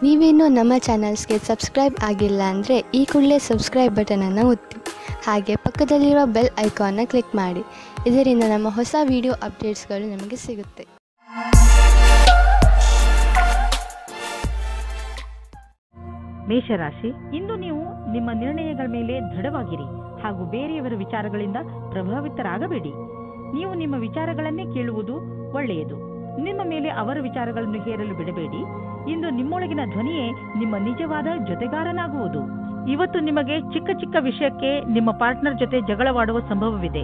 ನೀವೇನೂ ನಮ್ಮ ಚಾನಲ್ಸ್ಗೆ ಸಬ್ಸ್ಕ್ರೈಬ್ ಆಗಿಲ್ಲ ಅಂದರೆ ಈ ಕೂಡಲೇ ಸಬ್ಸ್ಕ್ರೈಬ್ ಬಟನನ್ನು ಒತ್ತಿ ಹಾಗೆ ಪಕ್ಕದಲ್ಲಿರುವ ಬೆಲ್ ಐಕಾನ್ನ ಕ್ಲಿಕ್ ಮಾಡಿ. ಇದರಿಂದ ನಮ್ಮ ಹೊಸ ವಿಡಿಯೋ ಅಪ್ಡೇಟ್ಸ್ಗಳು ನಿಮಗೆ ಸಿಗುತ್ತೆ. ಮೇಷರಾಶಿ, ಇಂದು ನೀವು ನಿಮ್ಮ ನಿರ್ಣಯಗಳ ಮೇಲೆ ದೃಢವಾಗಿರಿ ಹಾಗೂ ಬೇರೆಯವರ ವಿಚಾರಗಳಿಂದ ಪ್ರಭಾವಿತರಾಗಬೇಡಿ. ನೀವು ನಿಮ್ಮ ವಿಚಾರಗಳನ್ನೇ ಕೇಳುವುದು ಒಳ್ಳೆಯದು. ನಿಮ್ಮ ಮೇಲೆ ಅವರ ವಿಚಾರಗಳನ್ನು ಹೇರಲು ಬಿಡಬೇಡಿ. ಇಂದು ನಿಮ್ಮೊಳಗಿನ ಧ್ವನಿಯೇ ನಿಮ್ಮ ನಿಜವಾದ ಜೊತೆಗಾರನಾಗುವುದು. ಇವತ್ತು ನಿಮಗೆ ಚಿಕ್ಕ ಚಿಕ್ಕ ವಿಷಯಕ್ಕೆ ನಿಮ್ಮ ಪಾರ್ಟ್ನರ್ ಜೊತೆ ಜಗಳವಾಡುವ ಸಂಭವವಿದೆ.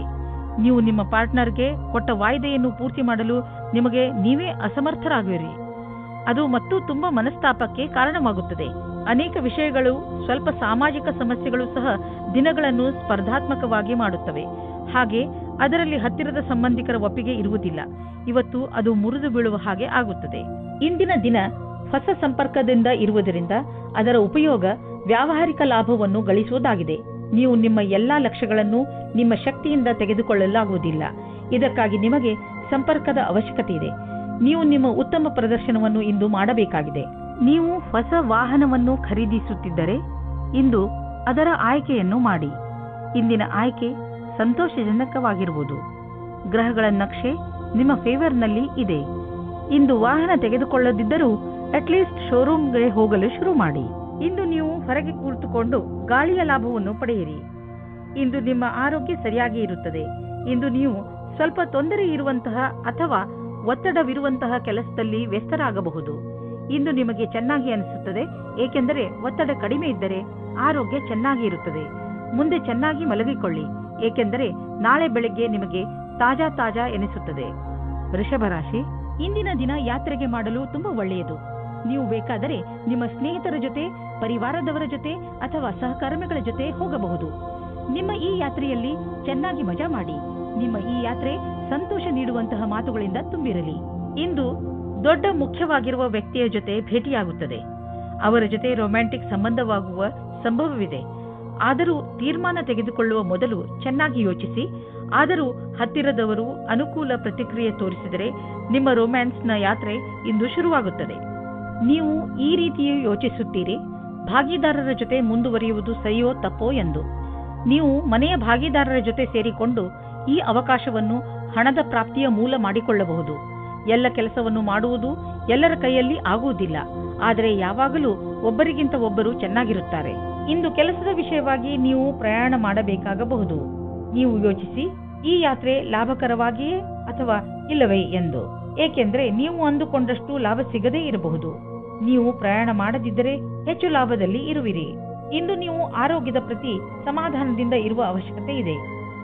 ನೀವು ನಿಮ್ಮ ಪಾರ್ಟ್ನರ್ಗೆ ಕೊಟ್ಟ ವಾಯ್ದೆಯನ್ನು ಪೂರ್ತಿ ಮಾಡಲು ನಿಮಗೆ ನೀವೇ ಅಸಮರ್ಥರಾಗುವಿರಿ. ಅದು ಮತ್ತು ತುಂಬಾ ಮನಸ್ತಾಪಕ್ಕೆ ಕಾರಣವಾಗುತ್ತದೆ. ಅನೇಕ ವಿಷಯಗಳು, ಸ್ವಲ್ಪ ಸಾಮಾಜಿಕ ಸಮಸ್ಯೆಗಳು ಸಹ ದಿನಗಳನ್ನು ಸ್ಪರ್ಧಾತ್ಮಕವಾಗಿ ಮಾಡುತ್ತವೆ. ಹಾಗೆ ಅದರಲ್ಲಿ ಹತ್ತಿರದ ಸಂಬಂಧಿಕರ ಒಪ್ಪಿಗೆ ಇರುವುದಿಲ್ಲ. ಇವತ್ತು ಅದು ಮುರಿದು ಬೀಳುವ ಹಾಗೆ ಆಗುತ್ತದೆ. ಇಂದಿನ ದಿನ ಹೊಸ ಸಂಪರ್ಕದಿಂದ ಇರುವುದರಿಂದ ಅದರ ಉಪಯೋಗ ವ್ಯಾವಹಾರಿಕ ಲಾಭವನ್ನು ಗಳಿಸುವುದಾಗಿದೆ. ನೀವು ನಿಮ್ಮ ಎಲ್ಲಾ ಲಕ್ಷ್ಯಗಳನ್ನು ನಿಮ್ಮ ಶಕ್ತಿಯಿಂದ ತೆಗೆದುಕೊಳ್ಳಲಾಗುವುದಿಲ್ಲ. ಇದಕ್ಕಾಗಿ ನಿಮಗೆ ಸಂಪರ್ಕದ ಅವಶ್ಯಕತೆ ಇದೆ. ನೀವು ನಿಮ್ಮ ಉತ್ತಮ ಪ್ರದರ್ಶನವನ್ನು ಇಂದು ಮಾಡಬೇಕಾಗಿದೆ. ನೀವು ಹೊಸ ವಾಹನವನ್ನು ಖರೀದಿಸುತ್ತಿದ್ದರೆ ಇಂದು ಅದರ ಆಯ್ಕೆಯನ್ನು ಮಾಡಿ. ಇಂದಿನ ಆಯ್ಕೆ ಸಂತೋಷಜನಕವಾಗಿರುವುದು. ಗ್ರಹಗಳ ನಕ್ಷೆ ನಿಮ್ಮ ಫೇವರ್ನಲ್ಲಿ ಇದೆ. ಇಂದು ವಾಹನ ತೆಗೆದುಕೊಳ್ಳದಿದ್ದರೂ ಅಟ್ಲೀಸ್ಟ್ ಶೋರೂಮ್ಗೆ ಹೋಗಲು ಶುರು ಮಾಡಿ. ಇಂದು ನೀವು ಹೊರಗೆ ಕುಳಿತುಕೊಂಡು ಗಾಳಿಯ ಲಾಭವನ್ನು ಪಡೆಯಿರಿ. ಇಂದು ನಿಮ್ಮ ಆರೋಗ್ಯ ಸರಿಯಾಗಿ ಇರುತ್ತದೆ. ಇಂದು ನೀವು ಸ್ವಲ್ಪ ತೊಂದರೆ ಇರುವಂತಹ ಅಥವಾ ಒತ್ತಡವಿರುವಂತಹ ಕೆಲಸದಲ್ಲಿ ವ್ಯಸ್ತರಾಗಬಹುದು. ಇಂದು ನಿಮಗೆ ಚೆನ್ನಾಗಿ ಅನಿಸುತ್ತದೆ, ಏಕೆಂದರೆ ಒತ್ತಡ ಕಡಿಮೆ ಇದ್ದರೆ ಆರೋಗ್ಯ ಚೆನ್ನಾಗಿ ಇರುತ್ತದೆ. ಮುಂದೆ ಚೆನ್ನಾಗಿ ಮಲಗಿಕೊಳ್ಳಿ, ಏಕೆಂದರೆ ನಾಳೆ ಬೆಳಗ್ಗೆ ನಿಮಗೆ ತಾಜಾ ಎನಿಸುತ್ತದೆ. ವೃಷಭ ರಾಶಿ, ಇಂದಿನ ದಿನ ಯಾತ್ರೆಗೆ ಮಾಡಲು ತುಂಬಾ ಒಳ್ಳೆಯದು. ನೀವು ಬೇಕಾದರೆ ನಿಮ್ಮ ಸ್ನೇಹಿತರ ಜೊತೆ, ಪರಿವಾರದವರ ಜೊತೆ ಅಥವಾ ಸಹಕರ್ಮಿಗಳ ಜೊತೆ ಹೋಗಬಹುದು. ನಿಮ್ಮ ಈ ಯಾತ್ರೆಯಲ್ಲಿ ಚೆನ್ನಾಗಿ ಮಜಾ ಮಾಡಿ. ನಿಮ್ಮ ಈ ಯಾತ್ರೆ ಸಂತೋಷ ನೀಡುವಂತಹ ಮಾತುಗಳಿಂದ ತುಂಬಿರಲಿ. ಇಂದು ದೊಡ್ಡ ಮುಖ್ಯವಾಗಿರುವ ವ್ಯಕ್ತಿಯ ಜೊತೆ ಭೇಟಿಯಾಗುತ್ತದೆ. ಅವರ ಜೊತೆ ರೊಮ್ಯಾಂಟಿಕ್ ಸಂಬಂಧವಾಗುವ ಸಂಭವವಿದೆ. ಆದರೂ ತೀರ್ಮಾನ ತೆಗೆದುಕೊಳ್ಳುವ ಮೊದಲು ಚೆನ್ನಾಗಿ ಯೋಚಿಸಿ. ಆದರೂ ಹತ್ತಿರದವರು ಅನುಕೂಲ ಪ್ರತಿಕ್ರಿಯೆ ತೋರಿಸಿದರೆ ನಿಮ್ಮ ರೊಮ್ಯಾನ್ಸ್ನ ಯಾತ್ರೆ ಇಂದು ಶುರುವಾಗುತ್ತದೆ. ನೀವು ಈ ರೀತಿಯೇ ಯೋಚಿಸುತ್ತೀರಿ, ಭಾಗಿದಾರರ ಜೊತೆ ಮುಂದುವರಿಯುವುದು ಸರಿಯೋ ತಪ್ಪೋ ಎಂದು. ನೀವು ಮನೆಯ ಭಾಗಿದಾರರ ಜೊತೆ ಸೇರಿಕೊಂಡು ಈ ಅವಕಾಶವನ್ನು ಹಣದ ಪ್ರಾಪ್ತಿಯ ಮೂಲ ಮಾಡಿಕೊಳ್ಳಬಹುದು. ಎಲ್ಲ ಕೆಲಸವನ್ನು ಮಾಡುವುದು ಎಲ್ಲರ ಕೈಯಲ್ಲಿ ಆಗುವುದಿಲ್ಲ, ಆದರೆ ಯಾವಾಗಲೂ ಒಬ್ಬರಿಗಿಂತ ಒಬ್ಬರು ಚೆನ್ನಾಗಿರುತ್ತಾರೆ. ಇಂದು ಕೆಲಸದ ವಿಷಯವಾಗಿ ನೀವು ಪ್ರಯಾಣ ಮಾಡಬೇಕಾಗಬಹುದು. ನೀವು ಯೋಚಿಸಿ, ಈ ಯಾತ್ರೆ ಲಾಭಕರವಾಗಿಯೇ ಅಥವಾ ಇಲ್ಲವೇ ಎಂದು. ಏಕೆಂದರೆ ನೀವು ಅಂದುಕೊಂಡಷ್ಟು ಲಾಭ ಸಿಗದೇ ಇರಬಹುದು. ನೀವು ಪ್ರಯಾಣ ಮಾಡದಿದ್ದರೆ ಹೆಚ್ಚು ಲಾಭದಲ್ಲಿ ಇರುವಿರಿ. ಇಂದು ನೀವು ಆರೋಗ್ಯದ ಪ್ರತಿ ಸಮಾಧಾನದಿಂದ ಇರುವ ಅವಶ್ಯಕತೆ ಇದೆ.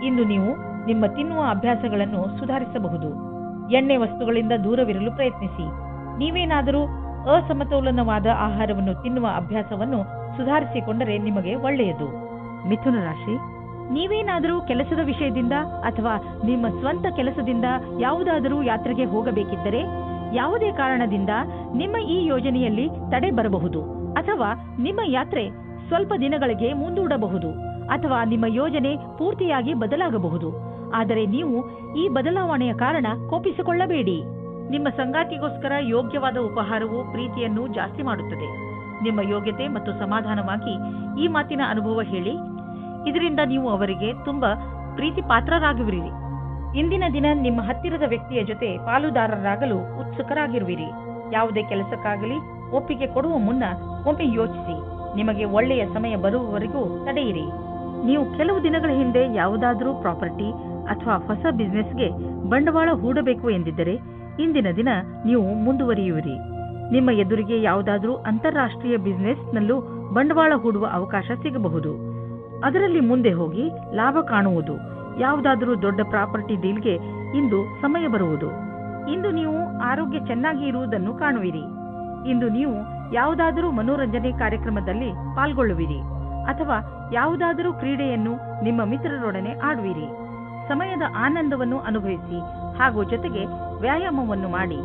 ಇಂದು ನೀವು ನಿಮ್ಮ ತಿನ್ನುವ ಅಭ್ಯಾಸಗಳನ್ನು ಸುಧಾರಿಸಬಹುದು. ಎಣ್ಣೆ ವಸ್ತುಗಳಿಂದ ದೂರವಿರಲು ಪ್ರಯತ್ನಿಸಿ. ನೀವೇನಾದರೂ ಅಸಮತೋಲನವಾದ ಆಹಾರವನ್ನು ತಿನ್ನುವ ಅಭ್ಯಾಸವನ್ನು ಸುಧಾರಿಸಿಕೊಂಡರೆ ನಿಮಗೆ ಒಳ್ಳೆಯದು. ಮಿಥುನ ರಾಶಿ, ನೀವೇನಾದರೂ ಕೆಲಸದ ವಿಷಯದಿಂದ ಅಥವಾ ನಿಮ್ಮ ಸ್ವಂತ ಕೆಲಸದಿಂದ ಯಾವುದಾದರೂ ಯಾತ್ರೆಗೆ ಹೋಗಬೇಕಿದ್ದರೆ ಯಾವುದೇ ಕಾರಣದಿಂದ ನಿಮ್ಮ ಈ ಯೋಜನೆಯಲ್ಲಿ ತಡೆ ಬರಬಹುದು, ಅಥವಾ ನಿಮ್ಮ ಯಾತ್ರೆ ಸ್ವಲ್ಪ ದಿನಗಳಿಗೆ ಮುಂದೂಡಬಹುದು, ಅಥವಾ ನಿಮ್ಮ ಯೋಜನೆ ಪೂರ್ತಿಯಾಗಿ ಬದಲಾಗಬಹುದು. ಆದರೆ ನೀವು ಈ ಬದಲಾವಣೆಯ ಕಾರಣ ಕೋಪಿಸಿಕೊಳ್ಳಬೇಡಿ. ನಿಮ್ಮ ಸಂಗಾತಿಗೋಸ್ಕರ ಯೋಗ್ಯವಾದ ಉಪಹಾರವು ಪ್ರೀತಿಯನ್ನು ಜಾಸ್ತಿ ಮಾಡುತ್ತದೆ. ನಿಮ್ಮ ಯೋಗ್ಯತೆ ಮತ್ತು ಸಮಾಧಾನವಾಗಿ ಈ ಮಾತಿನ ಅನುಭವ ಹೇಳಿ. ಇದರಿಂದ ನೀವು ಅವರಿಗೆ ತುಂಬಾ ಪ್ರೀತಿ ಪಾತ್ರರಾಗುವಿರಿ. ಇಂದಿನ ದಿನ ನಿಮ್ಮ ಹತ್ತಿರದ ವ್ಯಕ್ತಿಯ ಜೊತೆ ಪಾಲುದಾರರಾಗಲು ಉತ್ಸುಕರಾಗಿರುವಿರಿ. ಯಾವುದೇ ಕೆಲಸಕ್ಕಾಗಲಿ ಒಪ್ಪಿಗೆ ಕೊಡುವ ಮುನ್ನ ಒಮ್ಮೆ ಯೋಚಿಸಿ. ನಿಮಗೆ ಒಳ್ಳೆಯ ಸಮಯ ಬರುವವರೆಗೂ ತಡೆಯಿರಿ. ನೀವು ಕೆಲವು ದಿನಗಳ ಹಿಂದೆ ಯಾವುದಾದರೂ ಪ್ರಾಪರ್ಟಿ ಅಥವಾ ಹೊಸ ಬಿಸ್ನೆಸ್ಗೆ ಬಂಡವಾಳ ಹೂಡಬೇಕು ಎಂದಿದ್ದರೆ ಇಂದಿನ ದಿನ ನೀವು ಮುಂದುವರಿಯುವಿರಿ. ನಿಮ್ಮ ಎದುರಿಗೆ ಯಾವುದಾದರೂ ಅಂತಾರಾಷ್ಟ್ರೀಯ ಬಿಸ್ನೆಸ್ನಲ್ಲೂ ಬಂಡವಾಳ ಹೂಡುವ ಅವಕಾಶ ಸಿಗಬಹುದು. ಅದರಲ್ಲಿ ಮುಂದೆ ಹೋಗಿ ಲಾಭ ಕಾಣುವುದು. ಯಾವುದಾದರೂ ದೊಡ್ಡ ಪ್ರಾಪರ್ಟಿ ಡೀಲ್ಗೆ ಇಂದು ಸಮಯ ಬರುವುದು. ಇಂದು ನೀವು ಆರೋಗ್ಯ ಚೆನ್ನಾಗಿ ಇರುವುದನ್ನು ಕಾಣುವಿರಿ. ಇಂದು ನೀವು ಯಾವುದಾದರೂ ಮನೋರಂಜನೆ ಕಾರ್ಯಕ್ರಮದಲ್ಲಿ ಪಾಲ್ಗೊಳ್ಳುವಿರಿ ಅಥವಾ ಯಾವುದಾದರೂ ಕ್ರೀಡೆಯನ್ನು ನಿಮ್ಮ ಮಿತ್ರರೊಡನೆ ಆಡುವಿರಿ. ಸಮಯದ ಆನಂದವನ್ನು ಅನುಭವಿಸಿ ಹಾಗೂ ಜೊತೆಗೆ ವ್ಯಾಯಾಮವನ್ನು ಮಾಡಿ.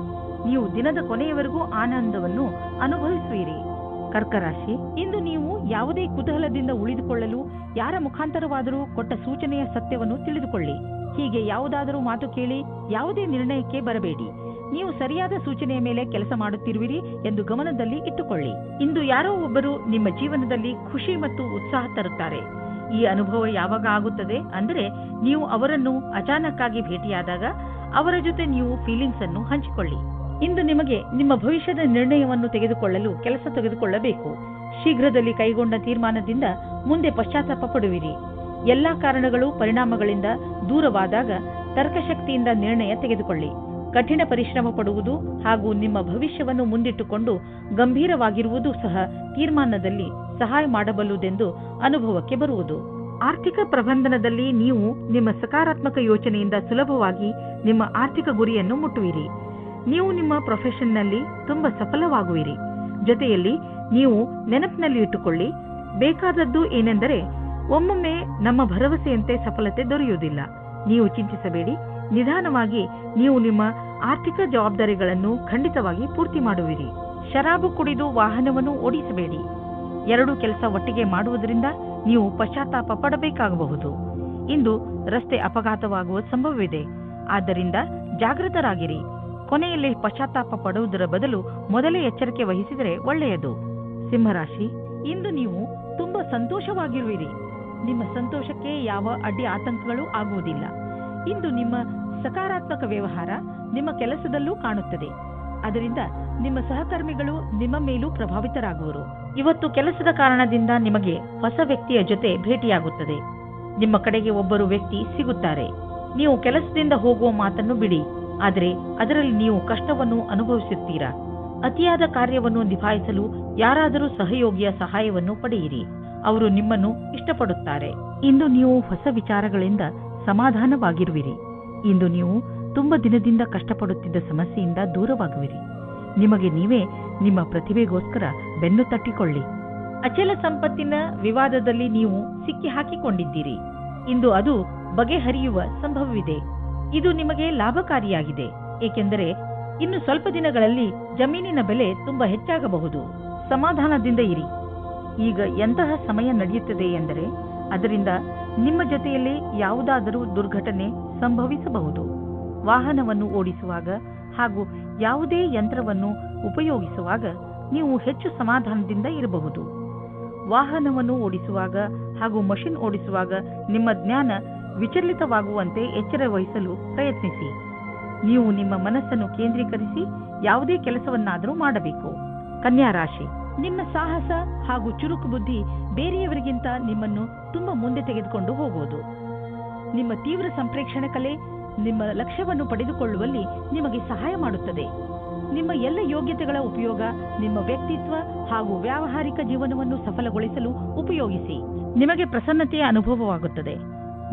ನೀವು ದಿನದ ಕೊನೆಯವರೆಗೂ ಆನಂದವನ್ನು ಅನುಭವಿಸುವಿರಿ. ಕರ್ಕರಾಶಿ, ಇಂದು ನೀವು ಯಾವುದೇ ಕುತೂಹಲದಿಂದ ಉಳಿದುಕೊಳ್ಳಲು ಯಾರ ಮುಖಾಂತರವಾದರೂ ಕೊಟ್ಟ ಸೂಚನೆಯ ಸತ್ಯವನ್ನು ತಿಳಿದುಕೊಳ್ಳಿ. ಹೀಗೆ ಯಾವುದಾದರೂ ಮಾತು ಕೇಳಿ ಯಾವುದೇ ನಿರ್ಣಯಕ್ಕೆ ಬರಬೇಡಿ. ನೀವು ಸರಿಯಾದ ಸೂಚನೆಯ ಮೇಲೆ ಕೆಲಸ ಮಾಡುತ್ತಿರುವಿರಿ ಎಂದು ಗಮನದಲ್ಲಿ ಇಟ್ಟುಕೊಳ್ಳಿ. ಇಂದು ಯಾರೋ ಒಬ್ಬರು ನಿಮ್ಮ ಜೀವನದಲ್ಲಿ ಖುಷಿ ಮತ್ತು ಉತ್ಸಾಹ ತರುತ್ತಾರೆ. ಈ ಅನುಭವ ಯಾವಾಗ ಆಗುತ್ತದೆ ಅಂದರೆ ನೀವು ಅವರನ್ನು ಅಚಾನಕ್ಕಾಗಿ ಭೇಟಿಯಾದಾಗ ಅವರ ಜೊತೆ ನೀವು ಫೀಲಿಂಗ್ಸ್ ಅನ್ನು ಹಂಚಿಕೊಳ್ಳಿ. ಇಂದು ನಿಮಗೆ ನಿಮ್ಮ ಭವಿಷ್ಯದ ನಿರ್ಣಯವನ್ನು ತೆಗೆದುಕೊಳ್ಳಲು ಕೆಲಸ ತೆಗೆದುಕೊಳ್ಳಬೇಕು. ಶೀಘ್ರದಲ್ಲಿ ಕೈಗೊಂಡ ತೀರ್ಮಾನದಿಂದ ಮುಂದೆ ಪಶ್ಚಾತ್ತಾಪ ಪಡುವಿರಿ. ಎಲ್ಲಾ ಕಾರಣಗಳು ಪರಿಣಾಮಗಳಿಂದ ದೂರವಾದಾಗ ತರ್ಕಶಕ್ತಿಯಿಂದ ನಿರ್ಣಯ ತೆಗೆದುಕೊಳ್ಳಿ. ಕಠಿಣ ಪರಿಶ್ರಮ ಪಡುವುದು ಹಾಗೂ ನಿಮ್ಮ ಭವಿಷ್ಯವನ್ನು ಮುಂದಿಟ್ಟುಕೊಂಡು ಗಂಭೀರವಾಗಿರುವುದು ಸಹ ತೀರ್ಮಾನದಲ್ಲಿ ಸಹಾಯ ಮಾಡಬಲ್ಲುದೆಂದು ಅನುಭವಕ್ಕೆ ಬರುವುದು. ಆರ್ಥಿಕ ಪ್ರಬಂಧನದಲ್ಲಿ ನೀವು ನಿಮ್ಮ ಸಕಾರಾತ್ಮಕ ಯೋಚನೆಯಿಂದ ಸುಲಭವಾಗಿ ನಿಮ್ಮ ಆರ್ಥಿಕ ಗುರಿಯನ್ನು ಮುಟ್ಟುವಿರಿ. ನೀವು ನಿಮ್ಮ ಪ್ರೊಫೆಷನ್ನಲ್ಲಿ ತುಂಬಾ ಸಫಲವಾಗುವಿರಿ. ಜೊತೆಯಲ್ಲಿ ನೀವು ನೆನಪಿನಲ್ಲಿ ಇಟ್ಟುಕೊಳ್ಳಿ, ಬೇಕಾದದ್ದು ಏನೆಂದರೆ ಒಮ್ಮೊಮ್ಮೆ ನಮ್ಮ ಭರವಸೆಯಂತೆ ಸಫಲತೆ ದೊರೆಯುವುದಿಲ್ಲ. ನೀವು ಚಿಂತಿಸಬೇಡಿ. ನಿಧಾನವಾಗಿ ನೀವು ನಿಮ್ಮ ಆರ್ಥಿಕ ಜವಾಬ್ದಾರಿಗಳನ್ನು ಖಂಡಿತವಾಗಿ ಪೂರ್ತಿ ಮಾಡುವಿರಿ. ಶರಾಬು ಕುಡಿದು ವಾಹನವನ್ನು ಓಡಿಸಬೇಡಿ. ಎರಡು ಕೆಲಸ ಒಟ್ಟಿಗೆ ಮಾಡುವುದರಿಂದ ನೀವು ಪಶ್ಚಾತ್ತಾಪ ಪಡಬೇಕಾಗಬಹುದು. ಇಂದು ರಸ್ತೆ ಅಪಘಾತವಾಗುವ ಸಂಭವವಿದೆ. ಆದ್ದರಿಂದ ಜಾಗೃತರಾಗಿರಿ. ಕೊನೆಯಲ್ಲಿ ಪಶ್ಚಾತ್ತಾಪ ಪಡುವುದರ ಬದಲು ಮೊದಲೇ ಎಚ್ಚರಿಕೆ ವಹಿಸಿದರೆ ಒಳ್ಳೆಯದು. ಸಿಂಹರಾಶಿ, ಇಂದು ನೀವು ತುಂಬಾ ಸಂತೋಷವಾಗಿರುವಿರಿ. ನಿಮ್ಮ ಸಂತೋಷಕ್ಕೆ ಯಾವ ಅಡ್ಡಿ ಆತಂಕಗಳು ಆಗುವುದಿಲ್ಲ. ಇಂದು ನಿಮ್ಮ ಸಕಾರಾತ್ಮಕ ವ್ಯವಹಾರ ನಿಮ್ಮ ಕೆಲಸದಲ್ಲೂ ಕಾಣುತ್ತದೆ. ಅದರಿಂದ ನಿಮ್ಮ ಸಹಕರ್ಮಿಗಳು ನಿಮ್ಮ ಮೇಲೂ ಪ್ರಭಾವಿತರಾಗುವರು. ಇವತ್ತು ಕೆಲಸದ ಕಾರಣದಿಂದ ನಿಮಗೆ ಹೊಸ ವ್ಯಕ್ತಿಯ ಜೊತೆ ಭೇಟಿಯಾಗುತ್ತದೆ. ನಿಮ್ಮ ಕಡೆಗೆ ಒಬ್ಬರು ವ್ಯಕ್ತಿ ಸಿಗುತ್ತಾರೆ. ನೀವು ಕೆಲಸದಿಂದ ಹೋಗುವ ಮಾತನ್ನು ಬಿಡಿ, ಆದರೆ ಅದರಲ್ಲಿ ನೀವು ಕಷ್ಟವನ್ನು ಅನುಭವಿಸುತ್ತೀರಾ. ಅತಿಯಾದ ಕಾರ್ಯವನ್ನು ನಿಭಾಯಿಸಲು ಯಾರಾದರೂ ಸಹಯೋಗಿಯ ಸಹಾಯವನ್ನು ಪಡೆಯಿರಿ. ಅವರು ನಿಮ್ಮನ್ನು ಇಷ್ಟಪಡುತ್ತಾರೆ. ಇಂದು ನೀವು ಹೊಸ ವಿಚಾರಗಳಿಂದ ಸಮಾಧಾನವಾಗಿರುವಿರಿ. ಇಂದು ನೀವು ತುಂಬ ದಿನದಿಂದ ಕಷ್ಟಪಡುತ್ತಿದ್ದ ಸಮಸ್ಯೆಯಿಂದ ದೂರವಾಗುವಿರಿ. ನಿಮಗೆ ನೀವೇ ನಿಮ್ಮ ಪ್ರತಿಭೆಗೋಸ್ಕರ ಬೆನ್ನು ತಟ್ಟಿಕೊಳ್ಳಿ. ಅಚಲ ಸಂಪತ್ತಿನ ವಿವಾದದಲ್ಲಿ ನೀವು ಸಿಕ್ಕಿ ಹಾಕಿಕೊಂಡಿದ್ದೀರಿ. ಇಂದು ಅದು ಬಗೆಹರಿಯುವ ಸಂಭವವಿದೆ. ಇದು ನಿಮಗೆ ಲಾಭಕಾರಿಯಾಗಿದೆ, ಏಕೆಂದರೆ ಇನ್ನು ಸ್ವಲ್ಪ ದಿನಗಳಲ್ಲಿ ಜಮೀನಿನ ಬೆಲೆ ತುಂಬಾ ಹೆಚ್ಚಾಗಬಹುದು. ಸಮಾಧಾನದಿಂದ ಇರಿ. ಈಗ ಎಂತಹ ಸಮಯ ನಡೆಯುತ್ತದೆ ಎಂದರೆ ಅದರಿಂದ ನಿಮ್ಮ ಜೊತೆಯಲ್ಲಿ ಯಾವುದಾದರೂ ದುರ್ಘಟನೆ ಸಂಭವಿಸಬಹುದು. ವಾಹನವನ್ನು ಓಡಿಸುವಾಗ ಹಾಗೂ ಯಾವುದೇ ಯಂತ್ರವನ್ನು ಉಪಯೋಗಿಸುವಾಗ ನೀವು ಹೆಚ್ಚು ಸಮಾಧಾನದಿಂದ ಇರಬಹುದು. ವಾಹನವನ್ನು ಓಡಿಸುವಾಗ ಹಾಗೂ ಮಷಿನ್ ಓಡಿಸುವಾಗ ನಿಮ್ಮ ಜ್ಞಾನ ವಿಚಲಿತವಾಗುವಂತೆ ಎಚ್ಚರ ವಹಿಸಲು ಪ್ರಯತ್ನಿಸಿ. ನೀವು ನಿಮ್ಮ ಮನಸ್ಸನ್ನು ಕೇಂದ್ರೀಕರಿಸಿ ಯಾವುದೇ ಕೆಲಸವನ್ನಾದರೂ ಮಾಡಬೇಕು. ಕನ್ಯಾ ರಾಶಿ, ನಿಮ್ಮ ಸಾಹಸ ಹಾಗೂ ಚುರುಕು ಬುದ್ಧಿ ಬೇರೆಯವರಿಗಿಂತ ನಿಮ್ಮನ್ನು ತುಂಬಾ ಮುಂದೆ ತೆಗೆದುಕೊಂಡು ಹೋಗುವುದು. ನಿಮ್ಮ ತೀವ್ರ ಸಂಪ್ರೇಕ್ಷಣ ಕಲೆ ನಿಮ್ಮ ಲಕ್ಷ್ಯವನ್ನು ಪಡೆದುಕೊಳ್ಳುವಲ್ಲಿ ನಿಮಗೆ ಸಹಾಯ ಮಾಡುತ್ತದೆ. ನಿಮ್ಮ ಎಲ್ಲ ಯೋಗ್ಯತೆಗಳ ಉಪಯೋಗ ನಿಮ್ಮ ವ್ಯಕ್ತಿತ್ವ ಹಾಗೂ ವ್ಯಾವಹಾರಿಕ ಜೀವನವನ್ನು ಸಫಲಗೊಳಿಸಲು ಉಪಯೋಗಿಸಿ. ನಿಮಗೆ ಪ್ರಸನ್ನತೆಯ ಅನುಭವವಾಗುತ್ತದೆ.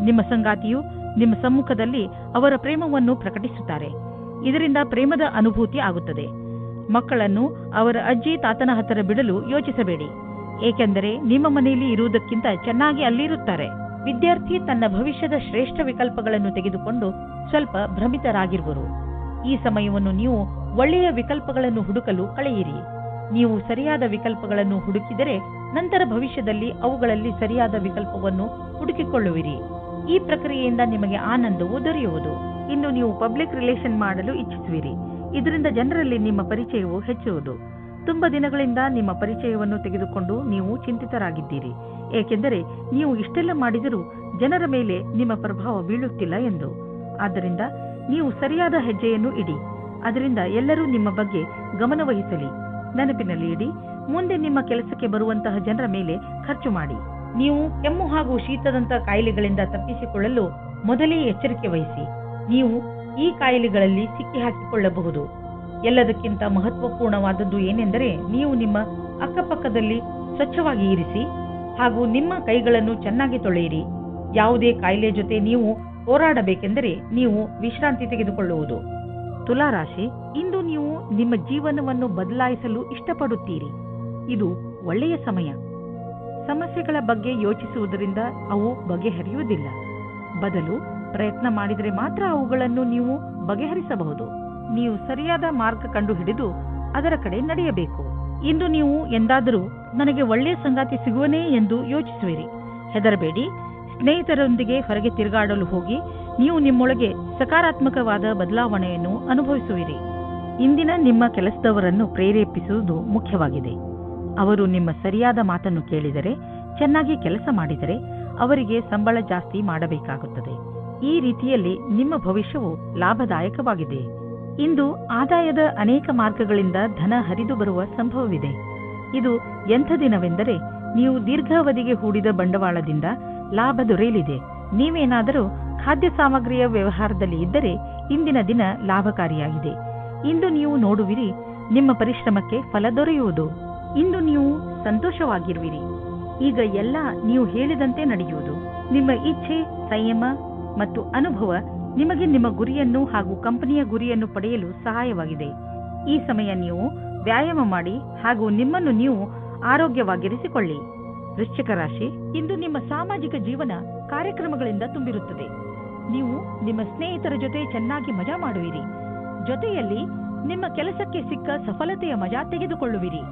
ನಿಮ್ಮ ಸಂಗಾತಿಯು ನಿಮ್ಮ ಸಮ್ಮುಖದಲ್ಲಿ ಅವರ ಪ್ರೇಮವನ್ನು ಪ್ರಕಟಿಸುತ್ತಾರೆ. ಇದರಿಂದ ಪ್ರೇಮದ ಅನುಭೂತಿ ಆಗುತ್ತದೆ. ಮಕ್ಕಳನ್ನು ಅವರ ಅಜ್ಜಿ ತಾತನ ಹತ್ತಿರ ಬಿಡಲು ಯೋಚಿಸಬೇಡಿ, ಏಕೆಂದರೆ ನಿಮ್ಮ ಮನೆಯಲ್ಲಿ ಇರುವುದಕ್ಕಿಂತ ಚೆನ್ನಾಗಿ ಅಲ್ಲಿರುತ್ತಾರೆ. ವಿದ್ಯಾರ್ಥಿ ತನ್ನ ಭವಿಷ್ಯದ ಶ್ರೇಷ್ಠ ವಿಕಲ್ಪಗಳನ್ನು ತೆಗೆದುಕೊಂಡು ಸ್ವಲ್ಪ ಭ್ರಮಿತರಾಗಿರುವರು. ಈ ಸಮಯವನ್ನು ನೀವು ಒಳ್ಳೆಯ ವಿಕಲ್ಪಗಳನ್ನು ಹುಡುಕಲು ಕಳೆಯಿರಿ. ನೀವು ಸರಿಯಾದ ವಿಕಲ್ಪಗಳನ್ನು ಹುಡುಕಿದರೆ ನಂತರ ಭವಿಷ್ಯದಲ್ಲಿ ಅವುಗಳಲ್ಲಿ ಸರಿಯಾದ ವಿಕಲ್ಪವನ್ನು ಹುಡುಕಿಕೊಳ್ಳುವಿರಿ. ಈ ಪ್ರಕ್ರಿಯೆಯಿಂದ ನಿಮಗೆ ಆನಂದವು ದೊರೆಯುವುದು. ಇನ್ನು ನೀವು ಪಬ್ಲಿಕ್ ರಿಲೇಷನ್ ಮಾಡಲು ಇಚ್ಛಿಸುವಿರಿ. ಇದರಿಂದ ಜನರಲ್ಲಿ ನಿಮ್ಮ ಪರಿಚಯವು ಹೆಚ್ಚುವುದು. ತುಂಬಾ ದಿನಗಳಿಂದ ನಿಮ್ಮ ಪರಿಚಯವನ್ನು ತೆಗೆದುಕೊಂಡು ನೀವು ಚಿಂತಿತರಾಗಿದ್ದೀರಿ, ಏಕೆಂದರೆ ನೀವು ಇಷ್ಟೆಲ್ಲ ಮಾಡಿದರೂ ಜನರ ಮೇಲೆ ನಿಮ್ಮ ಪ್ರಭಾವ ಬೀಳುತ್ತಿಲ್ಲ ಎಂದು. ಆದ್ದರಿಂದ ನೀವು ಸರಿಯಾದ ಹೆಜ್ಜೆಯನ್ನು ಇಡಿ. ಅದರಿಂದ ಎಲ್ಲರೂ ನಿಮ್ಮ ಬಗ್ಗೆ ಗಮನವಹಿಸಲಿ. ನೆನಪಿನಲ್ಲಿ ಇಡಿ, ಮುಂದೆ ನಿಮ್ಮ ಕೆಲಸಕ್ಕೆ ಬರುವಂತಹ ಜನರ ಮೇಲೆ ಖರ್ಚು ಮಾಡಿ. ನೀವು ಕೆಮ್ಮು ಹಾಗೂ ಶೀತದಂತಹ ಕಾಯಿಲೆಗಳಿಂದ ತಪ್ಪಿಸಿಕೊಳ್ಳಲು ಮೊದಲೇ ಎಚ್ಚರಿಕೆ ವಹಿಸಿ. ನೀವು ಈ ಕಾಯಿಲೆಗಳಲ್ಲಿ ಸಿಕ್ಕಿ ಹಾಕಿಕೊಳ್ಳಬಹುದು. ಎಲ್ಲದಕ್ಕಿಂತ ಮಹತ್ವಪೂರ್ಣವಾದದ್ದು ಏನೆಂದರೆ ನೀವು ನಿಮ್ಮ ಅಕ್ಕಪಕ್ಕದಲ್ಲಿ ಸ್ವಚ್ಛವಾಗಿ ಇರಿಸಿ ಹಾಗೂ ನಿಮ್ಮ ಕೈಗಳನ್ನು ಚೆನ್ನಾಗಿ ತೊಳೆಯಿರಿ. ಯಾವುದೇ ಕಾಯಿಲೆ ಜೊತೆ ನೀವು ಹೋರಾಡಬೇಕೆಂದರೆ ನೀವು ವಿಶ್ರಾಂತಿ ತೆಗೆದುಕೊಳ್ಳುವುದು. ತುಲಾ ರಾಶಿ, ಇಂದು ನೀವು ನಿಮ್ಮ ಜೀವನವನ್ನು ಬದಲಾಯಿಸಲು ಇಷ್ಟಪಡುತ್ತೀರಿ. ಇದು ಒಳ್ಳೆಯ ಸಮಯ. ಸಮಸ್ಯೆಗಳ ಬಗ್ಗೆ ಯೋಚಿಸುವುದರಿಂದ ಅವು ಬಗೆಹರಿಯುವುದಿಲ್ಲ. ಬದಲು ಪ್ರಯತ್ನ ಮಾಡಿದರೆ ಮಾತ್ರ ಅವುಗಳನ್ನು ನೀವು ಬಗೆಹರಿಸಬಹುದು. ನೀವು ಸರಿಯಾದ ಮಾರ್ಗ ಕಂಡುಹಿಡಿದು ಅದರ ಕಡೆ ನಡೆಯಬೇಕು. ಇಂದು ನೀವು ಎಂದಾದರೂ ನನಗೆ ಒಳ್ಳೆಯ ಸಂಗಾತಿ ಸಿಗುವನೇ ಎಂದು ಯೋಚಿಸುವಿರಿ. ಹೆದರಬೇಡಿ. ಸ್ನೇಹಿತರೊಂದಿಗೆ ಹೊರಗೆ ತಿರುಗಾಡಲು ಹೋಗಿ ನೀವು ನಿಮ್ಮೊಳಗೆ ಸಕಾರಾತ್ಮಕವಾದ ಬದಲಾವಣೆಯನ್ನು ಅನುಭವಿಸುವಿರಿ. ಇಂದಿನ ನಿಮ್ಮ ಕೆಲಸದವರನ್ನು ಪ್ರೇರೇಪಿಸುವುದು ಮುಖ್ಯವಾಗಿದೆ. ಅವರು ನಿಮ್ಮ ಸರಿಯಾದ ಮಾತನ್ನು ಕೇಳಿದರೆ, ಚೆನ್ನಾಗಿ ಕೆಲಸ ಮಾಡಿದರೆ ಅವರಿಗೆ ಸಂಬಳ ಜಾಸ್ತಿ ಮಾಡಬೇಕಾಗುತ್ತದೆ. ಈ ರೀತಿಯಲ್ಲಿ ನಿಮ್ಮ ಭವಿಷ್ಯವು ಲಾಭದಾಯಕವಾಗಿದೆ. ಇಂದು ಆದಾಯದ ಅನೇಕ ಮಾರ್ಗಗಳಿಂದ ಧನ ಹರಿದು ಬರುವ ಸಂಭವವಿದೆ. ಇದು ಎಂಥ ದಿನವೆಂದರೆ ನೀವು ದೀರ್ಘಾವಧಿಗೆ ಹೂಡಿದ ಬಂಡವಾಳದಿಂದ ಲಾಭ ದೊರೆಯಲಿದೆ. ನೀವೇನಾದರೂ ಖಾದ್ಯ ಸಾಮಗ್ರಿಯ ವ್ಯವಹಾರದಲ್ಲಿ ಇದ್ದರೆ ಇಂದಿನ ದಿನ ಲಾಭಕಾರಿಯಾಗಿದೆ. ಇಂದು ನೀವು ನೋಡುವಿರಿ, ನಿಮ್ಮ ಪರಿಶ್ರಮಕ್ಕೆ ಫಲ ದೊರೆಯುವುದು. ಇಂದು ನೀವು ಸಂತೋಷವಾಗಿರುವಿರಿ. ಈಗ ಎಲ್ಲ ನೀವು ಹೇಳಿದಂತೆ ನಡೆಯುವುದು. ನಿಮ್ಮ ಇಚ್ಛೆ, ಸಂಯಮ ಮತ್ತು ಅನುಭವ ನಿಮಗೆ ನಿಮ್ಮ ಗುರಿಯನ್ನು ಹಾಗೂ ಕಂಪನಿಯ ಗುರಿಯನ್ನು ಪಡೆಯಲು ಸಹಾಯವಾಗಿದೆ. ಈ ಸಮಯ ನೀವು ವ್ಯಾಯಾಮ ಮಾಡಿ ಹಾಗೂ ನಿಮ್ಮನ್ನು ನೀವು ಆರೋಗ್ಯವಾಗಿರಿಸಿಕೊಳ್ಳಿ. ವೃಶ್ಚಿಕ ರಾಶಿ, ಇಂದು ನಿಮ್ಮ ಸಾಮಾಜಿಕ ಜೀವನ ಕಾರ್ಯಕ್ರಮಗಳಿಂದ ತುಂಬಿರುತ್ತದೆ. ನೀವು ನಿಮ್ಮ ಸ್ನೇಹಿತರ ಜೊತೆ ಚೆನ್ನಾಗಿ ಮಜಾ ಮಾಡುವಿರಿ. ಜೊತೆಯಲ್ಲಿ ನಿಮ್ಮ ಕೆಲಸಕ್ಕೆ ಸಿಕ್ಕ ಸಫಲತೆಯ ಮಜಾ ತೆಗೆದುಕೊಳ್ಳುವಿರಿ.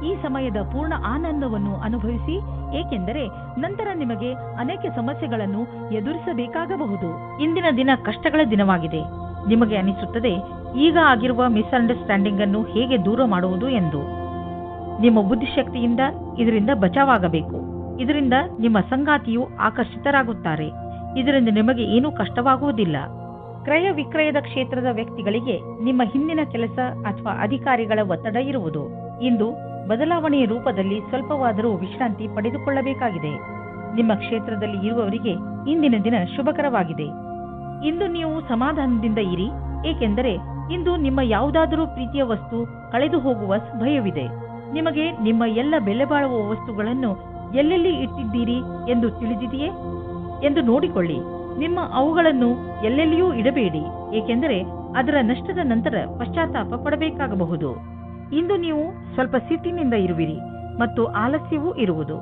ಈ ಸಮಯದ ಪೂರ್ಣ ಆನಂದವನ್ನು ಅನುಭವಿಸಿ, ಏಕೆಂದರೆ ನಂತರ ನಿಮಗೆ ಅನೇಕ ಸಮಸ್ಯೆಗಳನ್ನು ಎದುರಿಸಬೇಕಾಗಬಹುದು. ಇಂದಿನ ದಿನ ಕಷ್ಟಗಳ ದಿನವಾಗಿದೆ. ನಿಮಗೆ ಅನಿಸುತ್ತದೆ ಈಗ ಆಗಿರುವ ಮಿಸ್ಅಂಡರ್ಸ್ಟ್ಯಾಂಡಿಂಗ್ ಅನ್ನು ಹೇಗೆ ದೂರ ಮಾಡುವುದು ಎಂದು. ನಿಮ್ಮ ಬುದ್ಧಿಶಕ್ತಿಯಿಂದ ಇದರಿಂದ ಬಚಾವಾಗಬೇಕು. ಇದರಿಂದ ನಿಮ್ಮ ಸಂಗಾತಿಯು ಆಕರ್ಷಿತರಾಗುತ್ತಾರೆ. ಇದರಿಂದ ನಿಮಗೆ ಏನೂ ಕಷ್ಟವಾಗುವುದಿಲ್ಲ. ಕ್ರಯ ವಿಕ್ರಯದ ಕ್ಷೇತ್ರದ ವ್ಯಕ್ತಿಗಳಿಗೆ ನಿಮ್ಮ ಹಿಂದಿನ ಕೆಲಸ ಅಥವಾ ಅಧಿಕಾರಿಗಳ ಒತ್ತಡ ಇರುವುದು. ಇಂದು ಬದಲಾವಣೆಯ ರೂಪದಲ್ಲಿ ಸ್ವಲ್ಪವಾದರೂ ವಿಶ್ರಾಂತಿ ಪಡೆದುಕೊಳ್ಳಬೇಕಾಗಿದೆ. ನಿಮ್ಮ ಕ್ಷೇತ್ರದಲ್ಲಿ ಇರುವವರಿಗೆ ಇಂದಿನ ದಿನ ಶುಭಕರವಾಗಿದೆ. ಇಂದು ನೀವು ಸಮಾಧಾನದಿಂದ ಇರಿ, ಏಕೆಂದರೆ ಇಂದು ನಿಮ್ಮ ಯಾವುದಾದರೂ ಪ್ರೀತಿಯ ವಸ್ತು ಕಳೆದು ಹೋಗುವ ಭಯವಿದೆ. ನಿಮಗೆ ನಿಮ್ಮ ಎಲ್ಲ ಬೆಲೆ ಬಾಳುವ ವಸ್ತುಗಳನ್ನು ಎಲ್ಲೆಲ್ಲಿ ಇಟ್ಟಿದ್ದೀರಿ ಎಂದು ತಿಳಿದಿದೆಯೇ ಎಂದು ನೋಡಿಕೊಳ್ಳಿ. ನಿಮ್ಮ ಅವುಗಳನ್ನು ಎಲ್ಲೆಲ್ಲಿಯೂ ಇಡಬೇಡಿ, ಏಕೆಂದರೆ ಅದರ ನಷ್ಟದ ನಂತರ ಪಶ್ಚಾತ್ತಾಪ ಪಡಬೇಕಾಗಬಹುದು. ಇಂದು ನೀವು ಸ್ವಲ್ಪ ಸಿಟ್ಟಿನಿಂದ ಇರುವಿರಿ ಮತ್ತು ಆಲಸ್ಯವೂ ಇರುವುದು.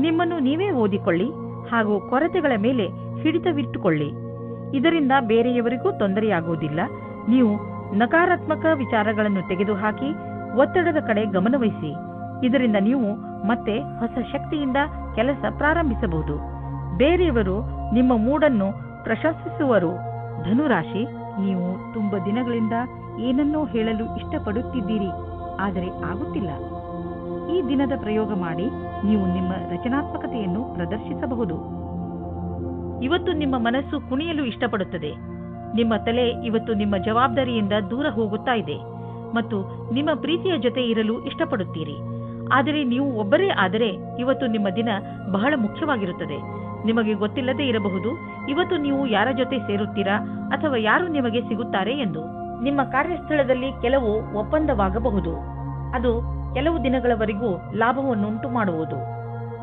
ನಿಮ್ಮನ್ನು ನೀವೇ ಓದಿಕೊಳ್ಳಿ ಹಾಗೂ ಕೊರತೆಗಳ ಮೇಲೆ ಹಿಡಿತವಿಟ್ಟುಕೊಳ್ಳಿ. ಇದರಿಂದ ಬೇರೆಯವರಿಗೂ ತೊಂದರೆಯಾಗುವುದಿಲ್ಲ. ನೀವು ನಕಾರಾತ್ಮಕ ವಿಚಾರಗಳನ್ನು ತೆಗೆದುಹಾಕಿ ಒತ್ತಡದ ಕಡೆ ಗಮನವಹಿಸಿ. ಇದರಿಂದ ನೀವು ಮತ್ತೆ ಹೊಸ ಶಕ್ತಿಯಿಂದ ಕೆಲಸ ಪ್ರಾರಂಭಿಸಬಹುದು. ಬೇರೆಯವರು ನಿಮ್ಮ ಮೂಡನ್ನು ಪ್ರಶಂಸಿಸುವರು. ಧನುರಾಶಿ, ನೀವು ತುಂಬ ದಿನಗಳಿಂದ ಏನನ್ನೋ ಹೇಳಲು ಇಷ್ಟಪಡುತ್ತಿದ್ದೀರಿ, ಆದರೆ ಆಗುತ್ತಿಲ್ಲ. ಈ ದಿನದ ಪ್ರಯೋಗ ಮಾಡಿ ನೀವು ನಿಮ್ಮ ರಚನಾತ್ಮಕತೆಯನ್ನು ಪ್ರದರ್ಶಿಸಬಹುದು. ಇವತ್ತು ನಿಮ್ಮ ಮನಸ್ಸು ಕುಣಿಯಲು ಇಷ್ಟಪಡುತ್ತದೆ. ನಿಮ್ಮ ತಲೆ ಇವತ್ತು ನಿಮ್ಮ ಜವಾಬ್ದಾರಿಯಿಂದ ದೂರ ಹೋಗುತ್ತಾ ಇದೆ ಮತ್ತು ನಿಮ್ಮ ಪ್ರೀತಿಯ ಜೊತೆ ಇರಲು ಇಷ್ಟಪಡುತ್ತೀರಿ. ಆದರೆ ನೀವು ಒಬ್ಬರೇ ಆದರೆ ಇವತ್ತು ನಿಮ್ಮ ದಿನ ಬಹಳ ಮುಖ್ಯವಾಗಿರುತ್ತದೆ. ನಿಮಗೆ ಗೊತ್ತಿಲ್ಲದೇ ಇರಬಹುದು ಇವತ್ತು ನೀವು ಯಾರ ಜೊತೆ ಸೇರುತ್ತೀರಾ ಅಥವಾ ಯಾರು ನಿಮಗೆ ಸಿಗುತ್ತಾರೆ ಎಂದು. ನಿಮ್ಮ ಕಾರ್ಯಸ್ಥಳದಲ್ಲಿ ಕೆಲವು ಒಪ್ಪಂದವಾಗಬಹುದು. ಅದು ಕೆಲವು ದಿನಗಳವರೆಗೂ ಲಾಭವನ್ನುಂಟು ಮಾಡುವುದು.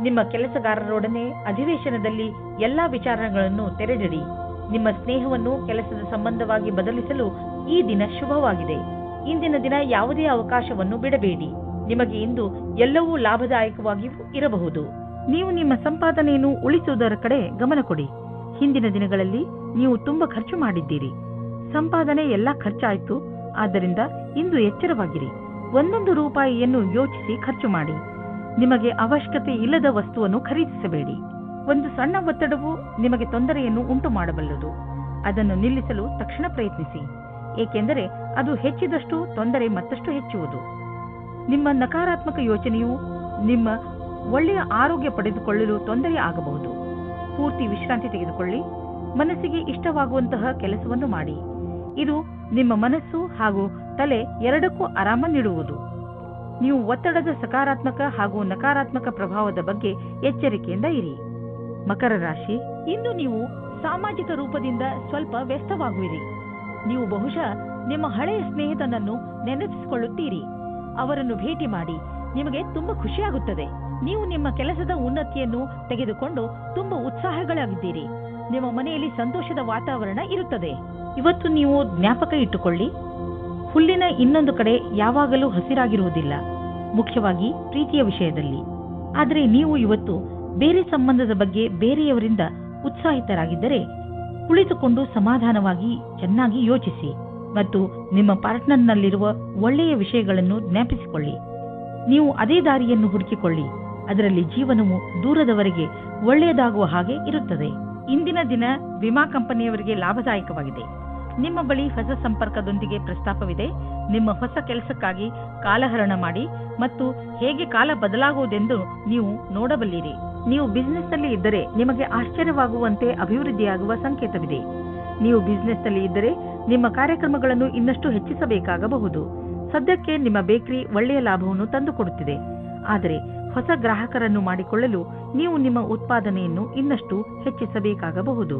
ನಿಮ್ಮ ಕೆಲಸಗಾರರೊಡನೆ ಅಧಿವೇಶನದಲ್ಲಿ ಎಲ್ಲಾ ವಿಚಾರಗಳನ್ನು ತೆರೆದಿಡಿ. ನಿಮ್ಮ ಸ್ನೇಹವನ್ನು ಕೆಲಸದ ಸಂಬಂಧವಾಗಿ ಬದಲಿಸಲು ಈ ದಿನ ಶುಭವಾಗಿದೆ. ಇಂದಿನ ದಿನ ಯಾವುದೇ ಅವಕಾಶವನ್ನು ಬಿಡಬೇಡಿ. ನಿಮಗೆ ಇಂದು ಎಲ್ಲವೂ ಲಾಭದಾಯಕವಾಗಿಯೂ ಇರಬಹುದು. ನೀವು ನಿಮ್ಮ ಸಂಪಾದನೆಯನ್ನು ಉಳಿಸುವುದರ ಕಡೆ ಗಮನ ಕೊಡಿ. ಹಿಂದಿನ ದಿನಗಳಲ್ಲಿ ನೀವು ತುಂಬಾ ಖರ್ಚು ಮಾಡಿದ್ದೀರಿ. ಸಂಪಾದನೆ ಎಲ್ಲ ಖರ್ಚಾಯಿತು. ಆದ್ದರಿಂದ ಇಂದು ಎಚ್ಚರವಾಗಿರಿ. ಒಂದೊಂದು ರೂಪಾಯಿಯನ್ನು ಯೋಚಿಸಿ ಖರ್ಚು ಮಾಡಿ. ನಿಮಗೆ ಅವಶ್ಯಕತೆ ಇಲ್ಲದ ವಸ್ತುವನ್ನು ಖರೀದಿಸಬೇಡಿ. ಒಂದು ಸಣ್ಣ ಒತ್ತಡವು ನಿಮಗೆ ತೊಂದರೆಯನ್ನು ಉಂಟು ಮಾಡಬಲ್ಲದು. ಅದನ್ನು ನಿಲ್ಲಿಸಲು ತಕ್ಷಣ ಪ್ರಯತ್ನಿಸಿ, ಏಕೆಂದರೆ ಅದು ಹೆಚ್ಚಿದಷ್ಟು ತೊಂದರೆ ಮತ್ತಷ್ಟು ಹೆಚ್ಚುವುದು. ನಿಮ್ಮ ನಕಾರಾತ್ಮಕ ಯೋಚನೆಯು ನಿಮ್ಮ ಒಳ್ಳೆಯ ಆರೋಗ್ಯ ಪಡೆದುಕೊಳ್ಳಲು ತೊಂದರೆ ಆಗಬಹುದು. ಪೂರ್ತಿ ವಿಶ್ರಾಂತಿ ತೆಗೆದುಕೊಳ್ಳಿ. ಮನಸ್ಸಿಗೆ ಇಷ್ಟವಾಗುವಂತಹ ಕೆಲಸವನ್ನು ಮಾಡಿ. ಇದು ನಿಮ್ಮ ಮನಸ್ಸು ಹಾಗೂ ತಲೆ ಎರಡಕ್ಕೂ ಆರಾಮ ನೀಡುವುದು. ನೀವು ಒತ್ತಡದ ಸಕಾರಾತ್ಮಕ ಹಾಗೂ ನಕಾರಾತ್ಮಕ ಪ್ರಭಾವದ ಬಗ್ಗೆ ಎಚ್ಚರಿಕೆಯಿಂದ ಇರಿ. ಮಕರ ರಾಶಿ, ಇಂದು ನೀವು ಸಾಮಾಜಿಕ ರೂಪದಿಂದ ಸ್ವಲ್ಪ ವ್ಯಸ್ತವಾಗುವಿರಿ. ನೀವು ಬಹುಶಃ ನಿಮ್ಮ ಹಳೆಯ ಸ್ನೇಹಿತನನ್ನು ನೆನಪಿಸಿಕೊಳ್ಳುತ್ತೀರಿ. ಅವರನ್ನು ಭೇಟಿ ಮಾಡಿ ನಿಮಗೆ ತುಂಬಾ ಖುಷಿಯಾಗುತ್ತದೆ. ನೀವು ನಿಮ್ಮ ಕೆಲಸದ ಉನ್ನತಿಯನ್ನು ತೆಗೆದುಕೊಂಡು ತುಂಬಾ ಉತ್ಸಾಹಗಳಾಗಿದ್ದೀರಿ. ನಿಮ್ಮ ಮನೆಯಲ್ಲಿ ಸಂತೋಷದ ವಾತಾವರಣ ಇರುತ್ತದೆ. ಇವತ್ತು ನೀವು ಜ್ಞಾಪಕ ಇಟ್ಟುಕೊಳ್ಳಿ, ಹುಲ್ಲಿನ ಇನ್ನೊಂದು ಕಡೆ ಯಾವಾಗಲೂ ಹಸಿರಾಗಿರುವುದಿಲ್ಲ, ಮುಖ್ಯವಾಗಿ ಪ್ರೀತಿಯ ವಿಷಯದಲ್ಲಿ. ಆದರೆ ನೀವು ಇವತ್ತು ಬೇರೆ ಸಂಬಂಧದ ಬಗ್ಗೆ ಬೇರೆಯವರಿಂದ ಉತ್ಸಾಹಿತರಾಗಿದ್ದರೆ ಕುಳಿತುಕೊಂಡು ಸಮಾಧಾನವಾಗಿ ಚೆನ್ನಾಗಿ ಯೋಚಿಸಿ ಮತ್ತು ನಿಮ್ಮ ಪಾರ್ಟ್ನರ್ನಲ್ಲಿರುವ ಒಳ್ಳೆಯ ವಿಷಯಗಳನ್ನು ಜ್ಞಾಪಿಸಿಕೊಳ್ಳಿ. ನೀವು ಅದೇ ದಾರಿಯನ್ನು ಹುಡುಕಿಕೊಳ್ಳಿ. ಅದರಲ್ಲಿ ಜೀವನವು ದೂರದವರೆಗೆ ಒಳ್ಳೆಯದಾಗುವ ಹಾಗೆ ಇರುತ್ತದೆ. ಇಂದಿನ ದಿನ ವಿಮಾ ಕಂಪನಿಯವರಿಗೆ ಲಾಭದಾಯಕವಾಗಿದೆ. ನಿಮ್ಮ ಬಳಿ ಹೊಸ ಸಂಪರ್ಕದೊಂದಿಗೆ ಪ್ರಸ್ತಾಪವಿದೆ. ನಿಮ್ಮ ಹೊಸ ಕೆಲಸಕ್ಕಾಗಿ ಕಾಲಹರಣ ಮಾಡಿ ಮತ್ತು ಹೇಗೆ ಕಾಲ ಬದಲಾಗುವುದೆಂದು ನೀವು ನೋಡಬಲ್ಲಿರಿ. ನೀವು ಬಿಸಿನೆಸ್ನಲ್ಲಿ ಇದ್ದರೆ ನಿಮಗೆ ಆಶ್ಚರ್ಯವಾಗುವಂತೆ ಅಭಿವೃದ್ಧಿಯಾಗುವ ಸಂಕೇತವಿದೆ. ನೀವು ಬಿಸಿನೆಸ್ನಲ್ಲಿ ಇದ್ದರೆ ನಿಮ್ಮ ಕಾರ್ಯಕ್ರಮಗಳನ್ನು ಇನ್ನಷ್ಟು ಹೆಚ್ಚಿಸಬೇಕಾಗಬಹುದು. ಸದ್ಯಕ್ಕೆ ನಿಮ್ಮ ಬೇಕರಿ ಒಳ್ಳೆಯ ಲಾಭವನ್ನು ತಂದುಕೊಡುತ್ತಿದೆ. ಆದರೆ ಹೊಸ ಗ್ರಾಹಕರನ್ನು ಮಾಡಿಕೊಳ್ಳಲು ನೀವು ನಿಮ್ಮ ಉತ್ಪಾದನೆಯನ್ನು ಇನ್ನಷ್ಟು ಹೆಚ್ಚಿಸಬೇಕಾಗಬಹುದು.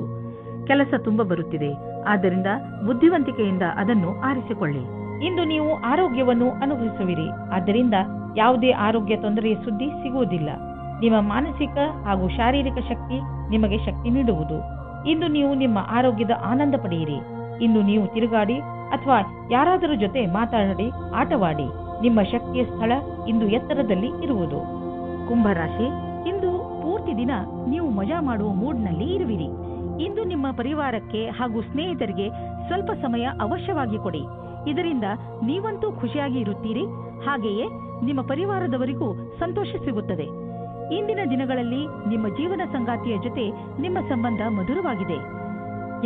ಕೆಲಸ ತುಂಬ ಬರುತ್ತಿದೆ, ಆದ್ದರಿಂದ ಬುದ್ಧಿವಂತಿಕೆಯಿಂದ ಅದನ್ನು ಆರಿಸಿಕೊಳ್ಳಿ. ಇಂದು ನೀವು ಆರೋಗ್ಯವನ್ನು ಅನುಭವಿಸುವಿರಿ, ಆದ್ದರಿಂದ ಯಾವುದೇ ಆರೋಗ್ಯ ತೊಂದರೆಯ ಸುದ್ದಿ ಸಿಗುವುದಿಲ್ಲ. ನಿಮ್ಮ ಮಾನಸಿಕ ಹಾಗೂ ಶಾರೀರಿಕ ಶಕ್ತಿ ನಿಮಗೆ ಶಕ್ತಿ ನೀಡುವುದು. ಇಂದು ನೀವು ನಿಮ್ಮ ಆರೋಗ್ಯದ ಆನಂದ ಪಡೆಯಿರಿ. ಇಂದು ನೀವು ತಿರುಗಾಡಿ ಅಥವಾ ಯಾರಾದರೂ ಜೊತೆ ಮಾತಾಡಿ ಆಟವಾಡಿ. ನಿಮ್ಮ ಶಕ್ತಿಯ ಸ್ಥಳ ಇಂದು ಎತ್ತರದಲ್ಲಿ ಇರುವುದು. ಕುಂಭರಾಶಿ, ಇಂದು ಪೂರ್ತಿ ದಿನ ನೀವು ಮಜಾ ಮಾಡುವ ಮೂಡ್ನಲ್ಲಿ ಇರುವಿರಿ. ಇಂದು ನಿಮ್ಮ ಪರಿವಾರಕ್ಕೆ ಹಾಗೂ ಸ್ನೇಹಿತರಿಗೆ ಸ್ವಲ್ಪ ಸಮಯ ಅವಶ್ಯವಾಗಿ ಕೊಡಿ. ಇದರಿಂದ ನೀವಂತೂ ಖುಷಿಯಾಗಿ ಇರುತ್ತೀರಿ, ಹಾಗೆಯೇ ನಿಮ್ಮ ಪರಿವಾರದವರಿಗೂ ಸಂತೋಷ ಸಿಗುತ್ತದೆ. ಇಂದಿನ ದಿನಗಳಲ್ಲಿ ನಿಮ್ಮ ಜೀವನ ಸಂಗಾತಿಯ ಜೊತೆ ನಿಮ್ಮ ಸಂಬಂಧ ಮಧುರವಾಗಿದೆ.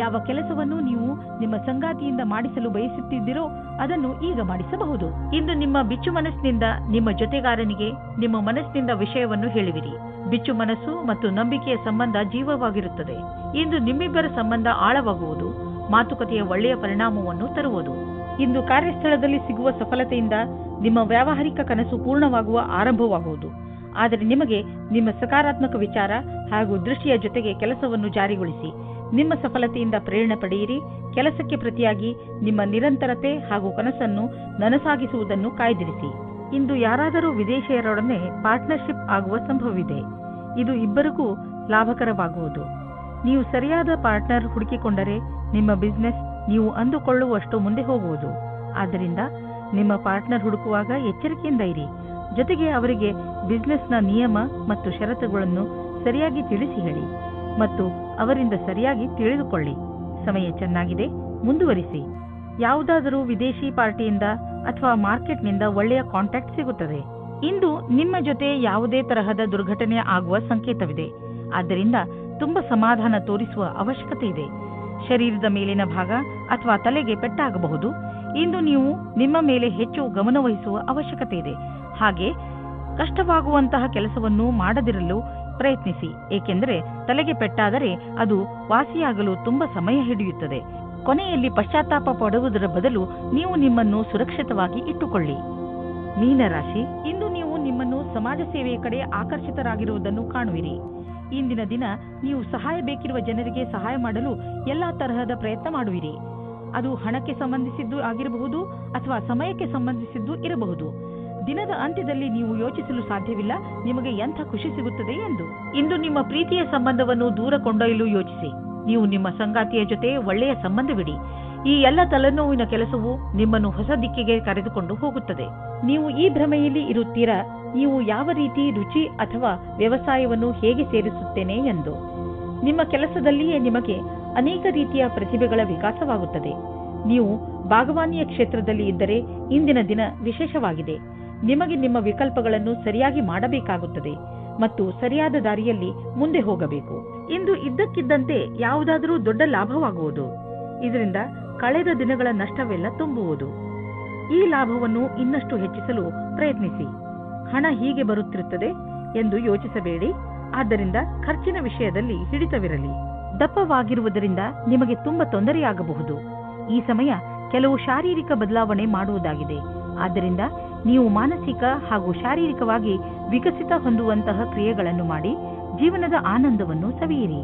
ಯಾವ ಕೆಲಸವನ್ನು ನೀವು ನಿಮ್ಮ ಸಂಗಾತಿಯಿಂದ ಮಾಡಿಸಲು ಬಯಸುತ್ತಿದ್ದೀರೋ ಅದನ್ನು ಈಗ ಮಾಡಿಸಬಹುದು. ಇಂದು ನಿಮ್ಮ ಬಿಚ್ಚು ಮನಸ್ಸಿನಿಂದ ನಿಮ್ಮ ಜೊತೆಗಾರನಿಗೆ ನಿಮ್ಮ ಮನಸ್ಸಿನಿಂದ ವಿಷಯವನ್ನು ಹೇಳುವಿರಿ. ಬಿಚ್ಚು ಮನಸ್ಸು ಮತ್ತು ನಂಬಿಕೆಯ ಸಂಬಂಧ ಜೀವವಾಗಿರುತ್ತದೆ. ಇಂದು ನಿಮ್ಮಿಬ್ಬರ ಸಂಬಂಧ ಆಳವಾಗುವುದು, ಮಾತುಕತೆಯ ಒಳ್ಳೆಯ ಪರಿಣಾಮವನ್ನು ತರುವುದು. ಇಂದು ಕಾರ್ಯಸ್ಥಳದಲ್ಲಿ ಸಿಗುವ ಸಫಲತೆಯಿಂದ ನಿಮ್ಮ ವ್ಯಾವಹಾರಿಕ ಕನಸು ಪೂರ್ಣವಾಗುವ ಆರಂಭವಾಗುವುದು. ಆದರೆ ನಿಮಗೆ ನಿಮ್ಮ ಸಕಾರಾತ್ಮಕ ವಿಚಾರ ಹಾಗೂ ದೃಷ್ಟಿಯ ಜೊತೆಗೆ ಕೆಲಸವನ್ನು ಜಾರಿಗೊಳಿಸಿ. ನಿಮ್ಮ ಸಫಲತೆಯಿಂದ ಪ್ರೇರಣೆ ಪಡೆಯಿರಿ. ಕೆಲಸಕ್ಕೆ ಪ್ರತಿಯಾಗಿ ನಿಮ್ಮ ನಿರಂತರತೆ ಹಾಗೂ ಕನಸನ್ನು ನನಸಾಗಿಸುವುದನ್ನು ಕಾಯ್ದಿರಿಸಿ. ಇಂದು ಯಾರಾದರೂ ವಿದೇಶಿಯರೊಡನೆ ಪಾರ್ಟ್ನರ್ಶಿಪ್ ಆಗುವ ಸಂಭವವಿದೆ. ಇದು ಇಬ್ಬರಿಗೂ ಲಾಭಕರವಾಗುವುದು. ನೀವು ಸರಿಯಾದ ಪಾರ್ಟ್ನರ್ ಹುಡುಕಿಕೊಂಡರೆ ನಿಮ್ಮ ಬಿಸಿನೆಸ್ ನೀವು ಅಂದುಕೊಳ್ಳುವಷ್ಟು ಮುಂದೆ ಹೋಗುವುದು. ಆದ್ದರಿಂದ ನಿಮ್ಮ ಪಾರ್ಟ್ನರ್ ಹುಡುಕುವಾಗ ಎಚ್ಚರಿಕೆಯಿಂದ ಇರಿ. ಜೊತೆಗೆ ಅವರಿಗೆ ಬಿಸಿನೆಸ್ನ ನಿಯಮ ಮತ್ತು ಷರತ್ತುಗಳನ್ನು ಸರಿಯಾಗಿ ತಿಳಿಸಿ ಹೇಳಿ ಮತ್ತು ಅವರಿಂದ ಸರಿಯಾಗಿ ತಿಳಿದುಕೊಳ್ಳಿ. ಸಮಯ ಚೆನ್ನಾಗಿದೆ, ಮುಂದುವರಿಸಿ. ಯಾವುದಾದರೂ ವಿದೇಶಿ ಪಾರ್ಟಿಯಿಂದ ಅಥವಾ ಮಾರ್ಕೆಟ್ನಿಂದ ಒಳ್ಳೆಯ ಕಾಂಟ್ಯಾಕ್ಟ್ ಸಿಗುತ್ತದೆ. ಇಂದು ನಿಮ್ಮ ಜೊತೆ ಯಾವುದೇ ತರಹದ ದುರ್ಘಟನೆ ಆಗುವ ಸಂಕೇತವಿದೆ. ಆದ್ದರಿಂದ ತುಂಬಾ ಸಮಾಧಾನ ತೋರಿಸುವ ಅವಶ್ಯಕತೆ ಇದೆ. ಶರೀರದ ಮೇಲಿನ ಭಾಗ ಅಥವಾ ತಲೆಗೆ ಪೆಟ್ಟಾಗಬಹುದು. ಇಂದು ನೀವು ನಿಮ್ಮ ಮೇಲೆ ಹೆಚ್ಚು ಗಮನವಹಿಸುವ ಅವಶ್ಯಕತೆ ಇದೆ. ಹಾಗೆ ಕಷ್ಟವಾಗುವಂತಹ ಕೆಲಸವನ್ನು ಮಾಡದಿರಲು ಪ್ರಯತ್ನಿಸಿ, ಏಕೆಂದರೆ ತಲೆಗೆ ಪೆಟ್ಟಾದರೆ ಅದು ವಾಸಿಯಾಗಲು ತುಂಬಾ ಸಮಯ ಹಿಡಿಯುತ್ತದೆ. ಕೊನೆಯಲ್ಲಿ ಪಶ್ಚಾತ್ತಾಪ ಪಡುವುದರ ಬದಲು ನೀವು ನಿಮ್ಮನ್ನು ಸುರಕ್ಷಿತವಾಗಿ ಇಟ್ಟುಕೊಳ್ಳಿ. ಮೀನರಾಶಿ, ಇಂದು ನೀವು ನಿಮ್ಮನ್ನು ಸಮಾಜ ಸೇವೆಯ ಕಡೆ ಆಕರ್ಷಿತರಾಗಿರುವುದನ್ನು ಕಾಣುವಿರಿ. ಇಂದಿನ ದಿನ ನೀವು ಸಹಾಯ ಬೇಕಿರುವ ಜನರಿಗೆ ಸಹಾಯ ಮಾಡಲು ಎಲ್ಲಾ ತರಹದ ಪ್ರಯತ್ನ ಮಾಡುವಿರಿ. ಅದು ಹಣಕ್ಕೆ ಸಂಬಂಧಿಸಿದ್ದು ಆಗಿರಬಹುದು ಅಥವಾ ಸಮಯಕ್ಕೆ ಸಂಬಂಧಿಸಿದ್ದು ಇರಬಹುದು. ದಿನದ ಅಂತ್ಯದಲ್ಲಿ ನೀವು ಯೋಚಿಸಲು ಸಾಧ್ಯವಿಲ್ಲ ನಿಮಗೆ ಎಂಥ ಖುಷಿ ಸಿಗುತ್ತದೆ ಎಂದು. ಇಂದು ನಿಮ್ಮ ಪ್ರೀತಿಯ ಸಂಬಂಧವನ್ನು ದೂರ ಕೊಂಡೊಯ್ಯಲು ಯೋಚಿಸಿ. ನೀವು ನಿಮ್ಮ ಸಂಗಾತಿಯ ಜೊತೆ ಒಳ್ಳೆಯ ಸಂಬಂಧವಿಡಿ. ಈ ಎಲ್ಲ ತಲೆನೋವಿನ ಕೆಲಸವು ನಿಮ್ಮನ್ನು ಹೊಸ ದಿಕ್ಕಿಗೆ ಕರೆದುಕೊಂಡು ಹೋಗುತ್ತದೆ. ನೀವು ಈ ಭ್ರಮೆಯಲ್ಲಿ ಇರುತ್ತೀರಾ, ನೀವು ಯಾವ ರೀತಿ ರುಚಿ ಅಥವಾ ವ್ಯವಸಾಯವನ್ನು ಹೇಗೆ ಸೇರಿಸುತ್ತೇನೆ ಎಂದು. ನಿಮ್ಮ ಕೆಲಸದಲ್ಲಿಯೇ ನಿಮಗೆ ಅನೇಕ ರೀತಿಯ ಪ್ರತಿಭೆಗಳ ವಿಕಾಸವಾಗುತ್ತದೆ. ನೀವು ಬಾಗವಾನಿಯ ಕ್ಷೇತ್ರದಲ್ಲಿ ಇದ್ದರೆ ಇಂದಿನ ದಿನ ವಿಶೇಷವಾಗಿದೆ. ನಿಮಗೆ ನಿಮ್ಮ ವಿಕಲ್ಪಗಳನ್ನು ಸರಿಯಾಗಿ ಮಾಡಬೇಕಾಗುತ್ತದೆ ಮತ್ತು ಸರಿಯಾದ ದಾರಿಯಲ್ಲಿ ಮುಂದೆ ಹೋಗಬೇಕು. ಇಂದು ಇದ್ದಕ್ಕಿದ್ದಂತೆ ಯಾವುದಾದರೂ ದೊಡ್ಡ ಲಾಭವಾಗುವುದು. ಇದರಿಂದ ಕಳೆದ ದಿನಗಳ ನಷ್ಟವೆಲ್ಲ ತುಂಬುವುದು. ಈ ಲಾಭವನ್ನು ಇನ್ನಷ್ಟು ಹೆಚ್ಚಿಸಲು ಪ್ರಯತ್ನಿಸಿ. ಹಣ ಹೀಗೆ ಬರುತ್ತಿರುತ್ತದೆ ಎಂದು ಯೋಚಿಸಬೇಡಿ. ಆದ್ದರಿಂದ ಖರ್ಚಿನ ವಿಷಯದಲ್ಲಿ ಹಿಡಿತವಿರಲಿ. ದಪ್ಪವಾಗಿರುವುದರಿಂದ ನಿಮಗೆ ತುಂಬಾ ತೊಂದರೆಯಾಗಬಹುದು. ಈ ಸಮಯ ಕೆಲವು ಶಾರೀರಿಕ ಬದಲಾವಣೆ ಮಾಡುವುದಾಗಿದೆ. ಆದ್ದರಿಂದ ನೀವು ಮಾನಸಿಕ ಹಾಗೂ ಶಾರೀರಿಕವಾಗಿ ವಿಕಸಿತ ಹೊಂದುವಂತಹ ಕ್ರಿಯೆಗಳನ್ನು ಮಾಡಿ ಜೀವನದ ಆನಂದವನ್ನು ಸವಿಯಿರಿ.